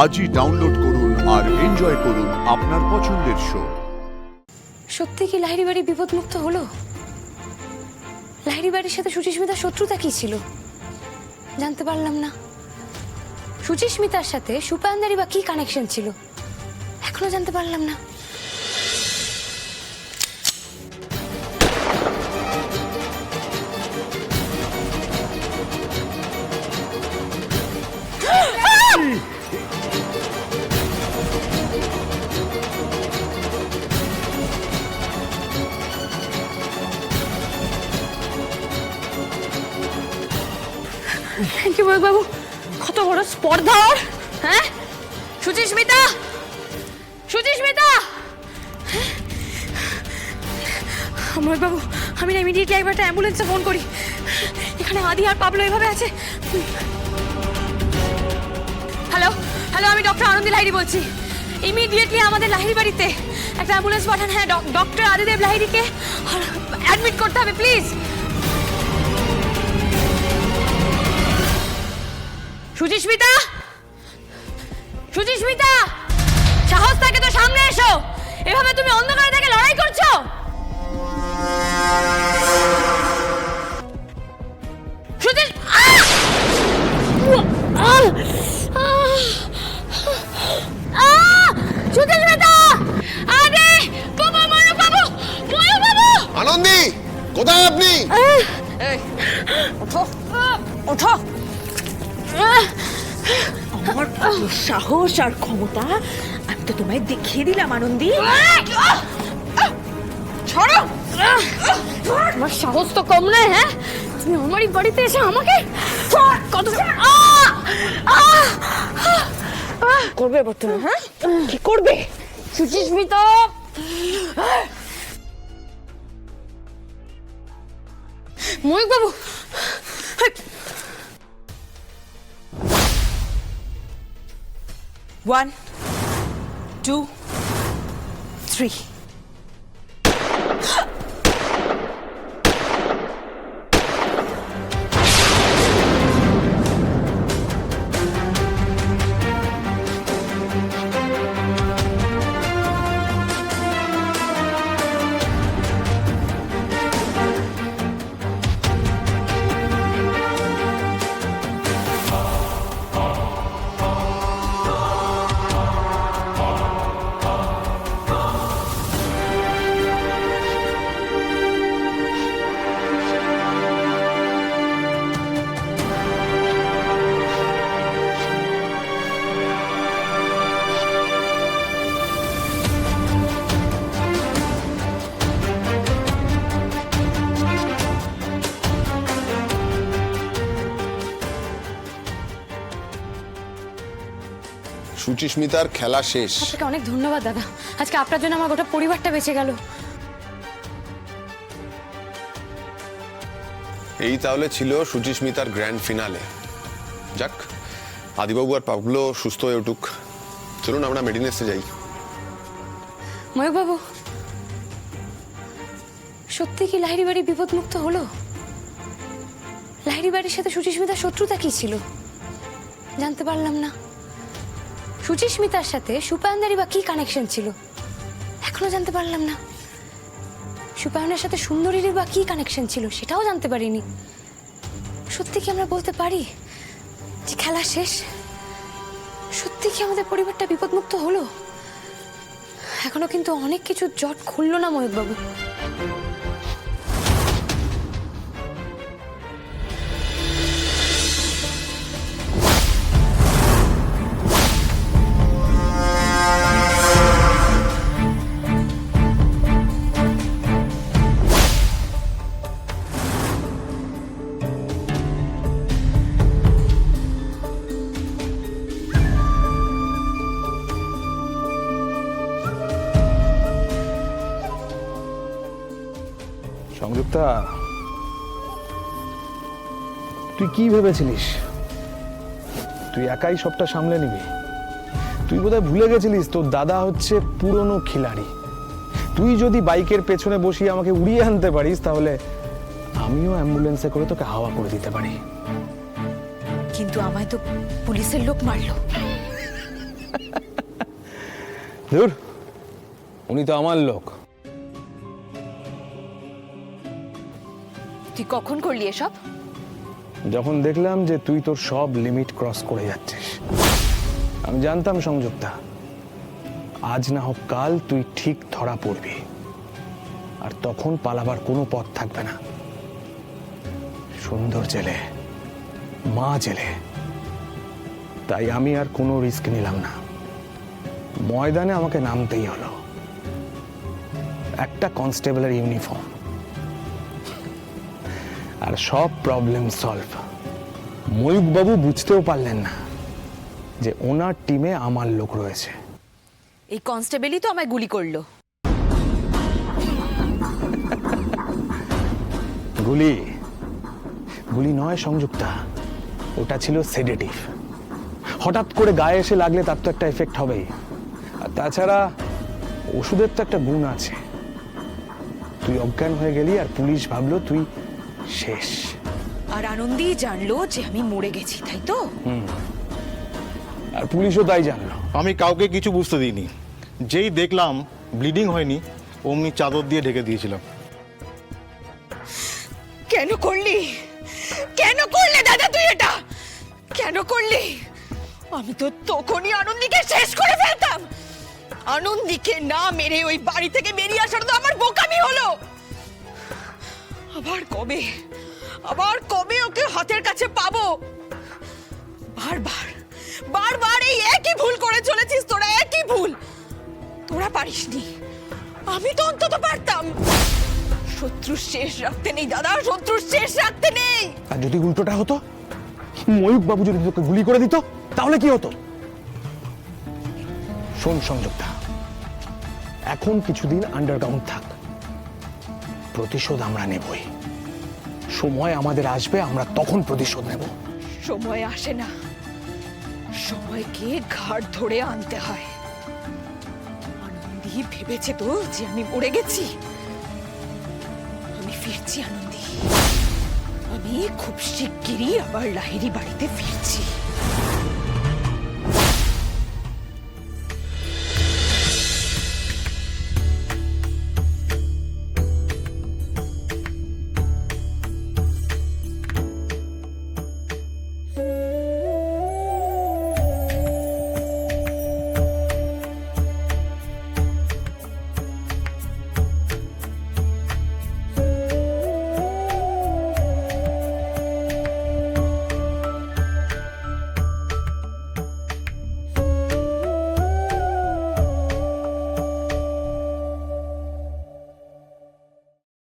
আজই ডাউনলোড করুন আর এনজয় করুন আপনার পছন্দের শো। সত্যি কি লাহিড়ী বাড়ি বিপদমুক্ত হলো? লাহিড়ী বাড়ির সাথে সুচিস্মিতার শত্রুতা কি ছিল জানতে পারলাম না। সুচিস্মিতার সাথে সুপায়নদারি বা কি কানেকশন ছিল এখনো জানতে পারলাম না। থ্যাংক ইউ বাবু, কত বড় স্পর্ধা ওর। হ্যাঁ সুচিস্মিতা, সুচিস্মিতা ময়ূর বাবু, আমি না ইমিডিয়েটলি একবার একটা অ্যাম্বুলেন্সে ফোন করি। এখানে আদি আর পাবলো এভাবে আছে। হ্যালো হ্যালো, আমি ডক্টর আনন্দি লাহিড়ী বলছি। ইমিডিয়েটলি আমাদের লাহিড়ী বাড়িতে একটা অ্যাম্বুলেন্স পাঠান। হ্যাঁ, ডক্টর আদিদেব লাহিড়ীকে অ্যাডমিট করতে হবে প্লিজ। সুচিস্মিতা, সুচিস্মিতা, সাহস থাকে তো সামনে এসো। এভাবে তুমি অন্ধকারে থেকে লড়াই করছো। সুচিস্মিতা, আরে বাবা, ময়ূর বাবু, ময়ূর বাবু। আনন্দি, কোথায় আপনি? ওঠো ওঠো। আমার সাহস আর ক্ষমতা আমি তো তোমায় দেখিয়ে দিলাম আনন্দি। ছাড়ো, তোমার সাহস তো কম নয়। হ্যাঁ, তুমি আমারই বাড়িতে এসে আমাকে কত করবে এবার তুমি? হ্যাঁ, কি করবে? সুচিস্মিতা, ময়ূর বাবু, 1 2 3 সুচিস্মিতার খেলা শেষ। আপনাকে অনেক ধন্যবাদ দাদা। আজকে আপনার জন্য আমার গোটা পরিবারটা বেঁচে গেল। এই তাহলে ছিল সুচিস্মিতার গ্র্যান্ড ফিনালে। যাক, আদিবাবু আর পাবলো সুস্থ হয়ে উঠুক। চলুন আমরা মেডিনেসে যাই। ময়ূর বাবু, সত্যি কি লাহিড়ী বাড়ি বিপদমুক্ত হলো? লাহিড়ী বাড়ির সাথে সুচিস্মিতার শত্রুতা কি ছিল জানতে পারলাম না। সুচিস্মিতার সাথে সুপায়নদারি বা কি কানেকশন ছিল এখনো জানতে পারলাম না। সুপায়নের সাথে সুন্দরীর বা কি কানেকশন ছিল সেটাও জানতে পারিনি। সত্যি কি আমরা বলতে পারি যে খেলা শেষ? সত্যি কি আমাদের পরিবারটা বিপদমুক্ত হলো? এখনো কিন্তু অনেক কিছু জট খুললো না ময়ূর বাবু। সংযুক্তা, তুই কি ভেবেছিলিস তুই একাই সবটা সামলে নিবি? তুই বোধহয় ভুলে গেছিলিস তোর দাদা হচ্ছে পুরনো খিলাড়ি। তুই যদি বাইকের পেছনে বসিয়ে আমাকে উড়িয়ে আনতে পারিস তাহলে আমিও অ্যাম্বুলেন্সে করে তোকে হাওয়া করে দিতে পারি। কিন্তু আমায় তো পুলিশের লোক মারলো। ধুর, উনি তো আমার লোক। তুই কখন করলি এসব? যখন দেখলাম যে তুই তোর সব লিমিট ক্রস করে যাচ্ছিস, আমি জানতাম সংযুক্তা, আজ না হোক কাল তুই ঠিক ধরা পড়বি, আর তখন পালাবার কোনো পথ থাকবে না। সুন্দর জেলে, মা জেলে, তাই আমি আর কোনো রিস্ক নিলাম না। ময়দানে আমাকে নামতেই হলো। একটা কনস্টেবলের ইউনিফর্ম, আর সব প্রবলেম সলভ। ময়ূক বাবু বুঝতেও পারলেন না যে ওনার টিমে আমার লোক রয়েছে। এই কনস্টেবলই তো আমায় গুলি করলো। গুলি গুলি নয় সংযুক্তা, ওটা ছিল সেডেটিভ। হঠাৎ করে গায়ে এসে লাগলে তার তো একটা এফেক্ট হবেই, আর তাছাড়া ওষুধের তো একটা গুণ আছে। তুই অজ্ঞান হয়ে গেলি আর পুলিশ ভাবলো তুই শেষ। আর আনন্দী জানলো যে আমি মরে গেছি, তাই তো? আর পুলিশও তাই জানলো। আমি কাউকে কিছু বুঝতে দিইনি। যেই দেখলাম ব্লিডিং হয়নি, অমনি চাদর দিয়ে ঢেকে দিয়েছিলাম। কেন করলি? কেন করলে দাদা তুই এটা? কেন করলি? আমি তো তখনই আনন্দীকে শেষ করে ফেলতাম। আনন্দীকে না মেরে ওই বাড়ি থেকে বেরিয়ে আসার তো আমার বোকামি হলো। আবার কবে ওকে হাতের কাছে পাবো? বারবার বারবার এই একই ভুল করে চলেছিস তোরা, একই ভুল। তোরা পারিসনি, আমি তো অন্তত পারতাম। শত্রু শেষ রাখতে নেই দাদা, শত্রু শেষ রাখতে নেই। আর যদি উল্টোটা হতো, ময়ূক বাবু যদি তোকে গুলি করে দিত, তাহলে কি হতো? শোন সংযুক্তা, এখন কিছুদিন আন্ডারগ্রাউন্ড থাক। প্রতিশোধ আমরা নেবই। সময় আমাদের আসবে, আমরা তখন প্রতিশোধ নেব। সময় আসে না, সময়কে ঘাট ধরে আনতে হয়। আনন্দী ভেবেছে তো যে আমি মরে গেছি। আমি ফিরছি আনন্দী, আমি খুব শিগগিরই আবার লাহিড়ী বাড়িতে ফিরছি।